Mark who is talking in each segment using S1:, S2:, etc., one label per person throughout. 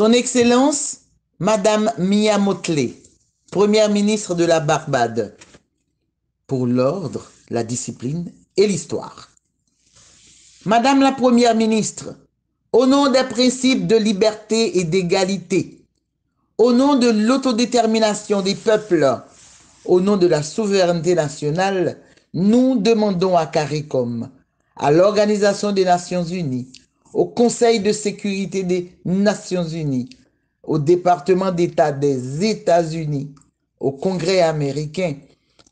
S1: Son Excellence, Madame Mia Mottley, Première ministre de la Barbade, pour l'ordre, la discipline et l'histoire. Madame la Première ministre, au nom des principes de liberté et d'égalité, au nom de l'autodétermination des peuples, au nom de la souveraineté nationale, nous demandons à CARICOM, à l'Organisation des Nations Unies, au Conseil de sécurité des Nations Unies, au département d'État des États-Unis, au Congrès américain,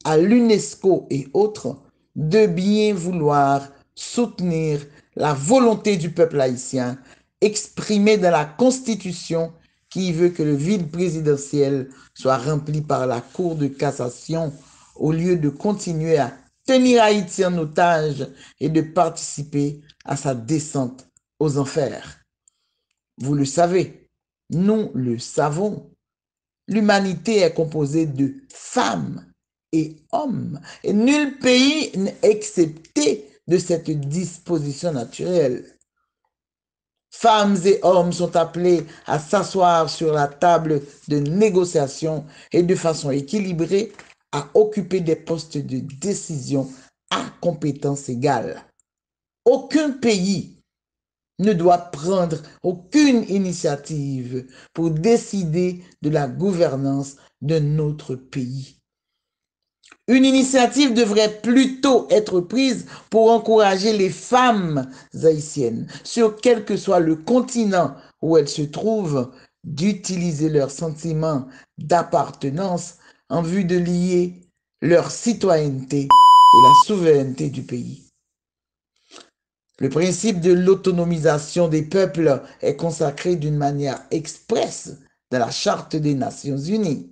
S1: à l'UNESCO et autres, de bien vouloir soutenir la volonté du peuple haïtien exprimée dans la Constitution qui veut que le vide présidentiel soit rempli par la Cour de cassation au lieu de continuer à tenir Haïti en otage et de participer à sa descente aux enfers. Vous le savez, nous le savons, l'humanité est composée de femmes et hommes, et nul pays n'est excepté de cette disposition naturelle. Femmes et hommes sont appelés à s'asseoir sur la table de négociation et de façon équilibrée à occuper des postes de décision à compétences égales. Aucun pays ne doit prendre aucune initiative pour décider de la gouvernance de notre pays. Une initiative devrait plutôt être prise pour encourager les femmes haïtiennes, sur quel que soit le continent où elles se trouvent, d'utiliser leur sentiment d'appartenance en vue de lier leur citoyenneté et la souveraineté du pays. Le principe de l'autonomisation des peuples est consacré d'une manière expresse dans la Charte des Nations Unies.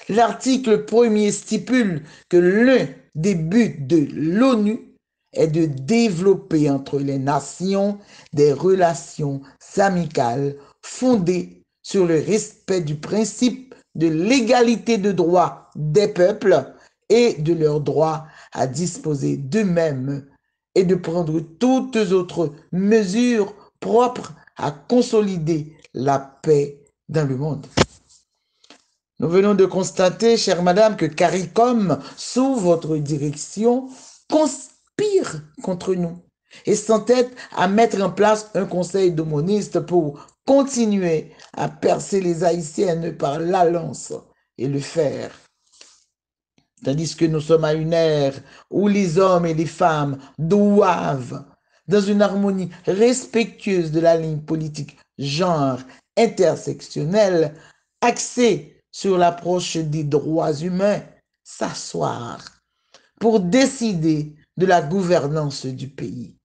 S1: L'article 1er stipule que l'un des buts de l'ONU est de développer entre les nations des relations amicales fondées sur le respect du principe de l'égalité de droits des peuples et de leur droit à disposer d'eux-mêmes et de prendre toutes autres mesures propres à consolider la paix dans le monde. Nous venons de constater, chère madame, que CARICOM, sous votre direction, conspire contre nous et s'entête à mettre en place un conseil d'aumônistes pour continuer à percer les Haïtiennes par la lance et le fer. Tandis que nous sommes à une ère où les hommes et les femmes doivent, dans une harmonie respectueuse de la ligne politique genre intersectionnelle, axée sur l'approche des droits humains, s'asseoir pour décider de la gouvernance du pays.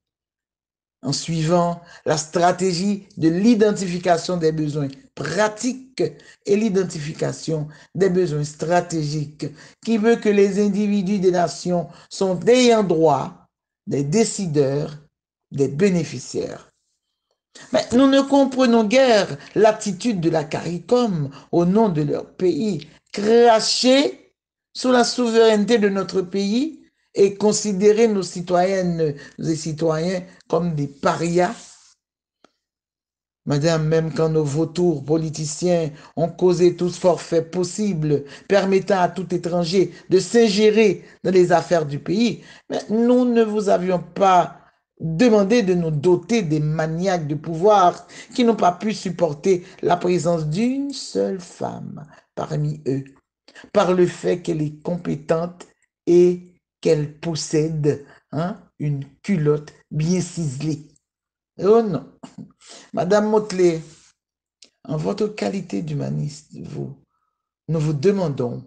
S1: En suivant la stratégie de l'identification des besoins pratiques et l'identification des besoins stratégiques, qui veut que les individus des nations sont ayant droit, des décideurs, des bénéficiaires. Mais nous ne comprenons guère l'attitude de la CARICOM au nom de leur pays, cracher sur la souveraineté de notre pays et considérer nos citoyennes et citoyens comme des parias. Madame, même quand nos vautours politiciens ont causé tous forfaits possibles, permettant à tout étranger de s'ingérer dans les affaires du pays, mais nous ne vous avions pas demandé de nous doter des maniaques de pouvoir qui n'ont pas pu supporter la présence d'une seule femme parmi eux, par le fait qu'elle est compétente et qu'elle possède une culotte bien ciselée. Oh non. Madame Mottley, en votre qualité d'humaniste, nous vous demandons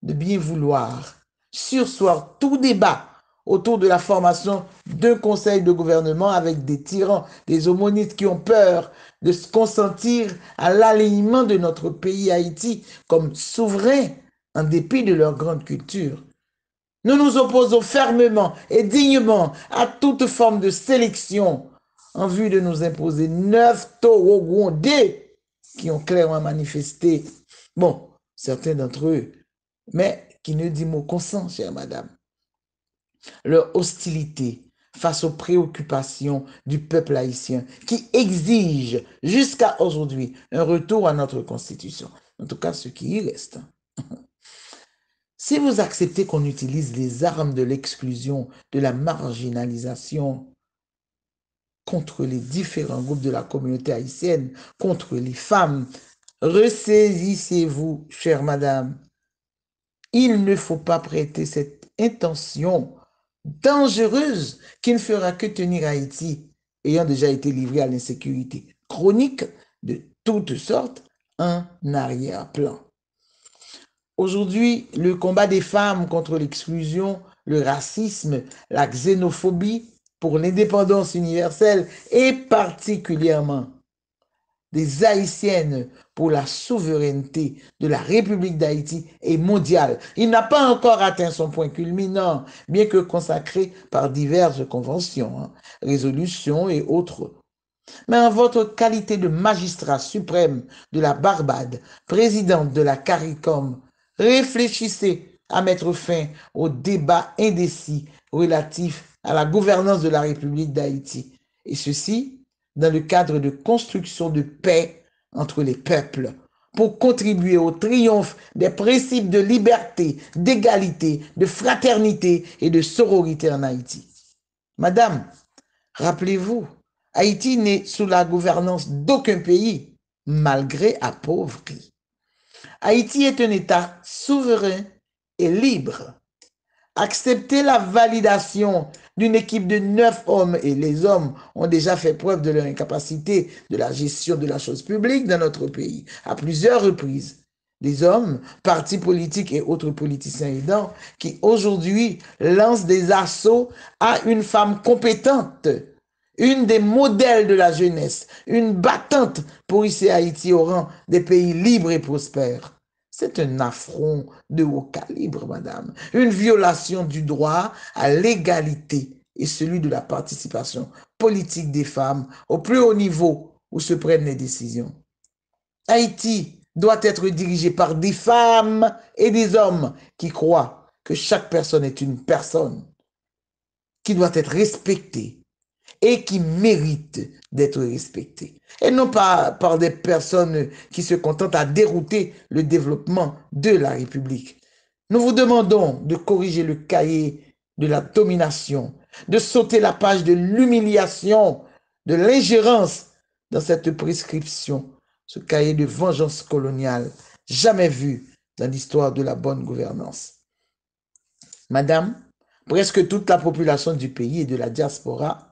S1: de bien vouloir surseoir tout débat autour de la formation d'un conseil de gouvernement avec des tyrans, des aumônistes qui ont peur de se consentir à l'alignement de notre pays Haïti comme souverain en dépit de leur grande culture. Nous nous opposons fermement et dignement à toute forme de sélection en vue de nous imposer 9 Toro-Gondais qui ont clairement manifesté, bon, certains d'entre eux, mais qui ne disent mot consent, chère madame, leur hostilité face aux préoccupations du peuple haïtien qui exige jusqu'à aujourd'hui un retour à notre constitution. En tout cas, ce qui y reste. Si vous acceptez qu'on utilise les armes de l'exclusion, de la marginalisation contre les différents groupes de la communauté haïtienne, contre les femmes, ressaisissez-vous, chère madame. Il ne faut pas prêter cette intention dangereuse qui ne fera que tenir Haïti, ayant déjà été livré à l'insécurité chronique de toutes sortes, en arrière-plan. Aujourd'hui, le combat des femmes contre l'exclusion, le racisme, la xénophobie pour l'indépendance universelle et particulièrement des Haïtiennes pour la souveraineté de la République d'Haïti est mondial. Il n'a pas encore atteint son point culminant, bien que consacré par diverses conventions, résolutions et autres. Mais en votre qualité de magistrat suprême de la Barbade, présidente de la CARICOM, réfléchissez à mettre fin au débat indécis relatif à la gouvernance de la République d'Haïti. Et ceci dans le cadre de construction de paix entre les peuples, pour contribuer au triomphe des principes de liberté, d'égalité, de fraternité et de sororité en Haïti. Madame, rappelez-vous, Haïti n'est sous la gouvernance d'aucun pays, malgré appauvri. Haïti est un État souverain et libre. Accepter la validation d'une équipe de 9 hommes, et les hommes ont déjà fait preuve de leur incapacité de la gestion de la chose publique dans notre pays à plusieurs reprises. Des hommes, partis politiques et autres politiciens aidants qui aujourd'hui lancent des assauts à une femme compétente, une des modèles de la jeunesse, une battante pour hisser Haïti au rang des pays libres et prospères. C'est un affront de haut calibre, madame, une violation du droit à l'égalité et celui de la participation politique des femmes au plus haut niveau où se prennent les décisions. Haïti doit être dirigé par des femmes et des hommes qui croient que chaque personne est une personne, qui doit être respectée et qui mérite d'être respectée. Et non pas par des personnes qui se contentent à dérouter le développement de la République. Nous vous demandons de corriger le cahier de la domination, de sauter la page de l'humiliation, de l'ingérence dans cette prescription, ce cahier de vengeance coloniale jamais vu dans l'histoire de la bonne gouvernance. Madame, presque toute la population du pays et de la diaspora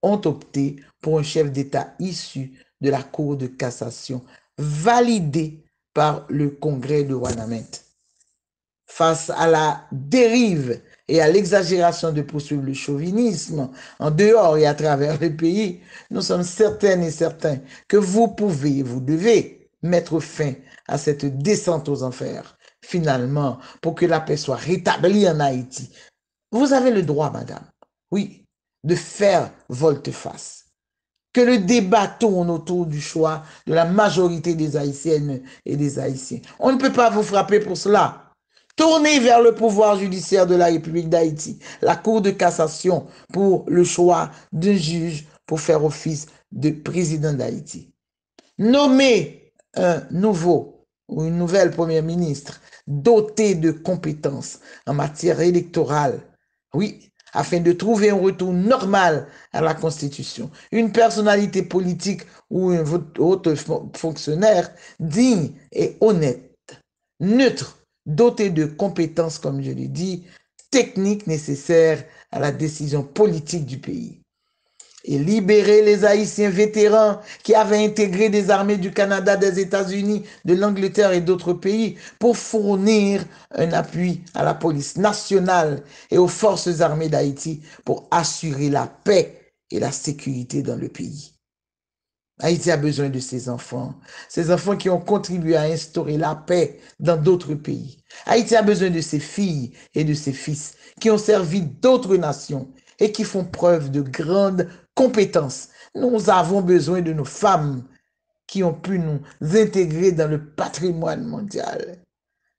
S1: ont opté pour un chef d'État issu de la Cour de cassation, validé par le Congrès de Ouanaminthe. Face à la dérive et à l'exagération de poursuivre le chauvinisme en dehors et à travers le pays, nous sommes certaines et certains que vous pouvez et vous devez mettre fin à cette descente aux enfers, finalement, pour que la paix soit rétablie en Haïti. Vous avez le droit, madame, oui, de faire volte-face. Que le débat tourne autour du choix de la majorité des Haïtiennes et des Haïtiens. On ne peut pas vous frapper pour cela. Tournez vers le pouvoir judiciaire de la République d'Haïti, la Cour de cassation, pour le choix d'un juge pour faire office de président d'Haïti. Nommez un nouveau ou une nouvelle première ministre doté de compétences en matière électorale. Oui, afin de trouver un retour normal à la Constitution. Une personnalité politique ou un autre fonctionnaire digne et honnête, neutre, doté de compétences, comme je l'ai dit, techniques nécessaires à la décision politique du pays. Et libérer les Haïtiens vétérans qui avaient intégré des armées du Canada, des États-Unis, de l'Angleterre et d'autres pays pour fournir un appui à la police nationale et aux forces armées d'Haïti pour assurer la paix et la sécurité dans le pays. Haïti a besoin de ces enfants qui ont contribué à instaurer la paix dans d'autres pays. Haïti a besoin de ses filles et de ses fils qui ont servi d'autres nations et qui font preuve de grandes compétences. Nous avons besoin de nos femmes qui ont pu nous intégrer dans le patrimoine mondial.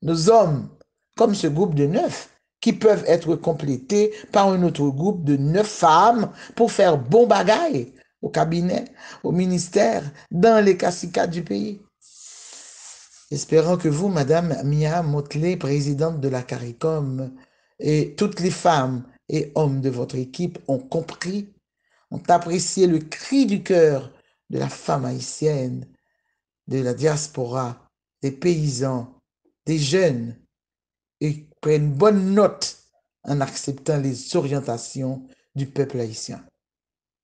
S1: Nos hommes, comme ce groupe de 9, qui peuvent être complétés par un autre groupe de 9 femmes pour faire bon bagaille au cabinet, au ministère, dans les caciquats du pays. Espérant que vous, Madame Mia Motley, présidente de la CARICOM, et toutes les femmes et hommes de votre équipe ont compris, ont apprécié le cri du cœur de la femme haïtienne, de la diaspora, des paysans, des jeunes, et prennent bonne note en acceptant les orientations du peuple haïtien.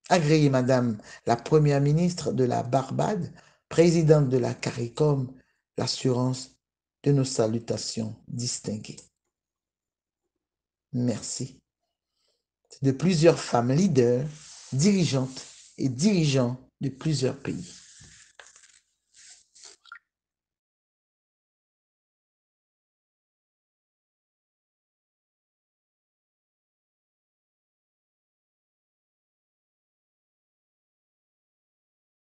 S1: Agréez, Madame la Première ministre de la Barbade, présidente de la CARICOM, l'assurance de nos salutations distinguées. Merci. De plusieurs femmes leaders, dirigeantes et dirigeants de plusieurs pays.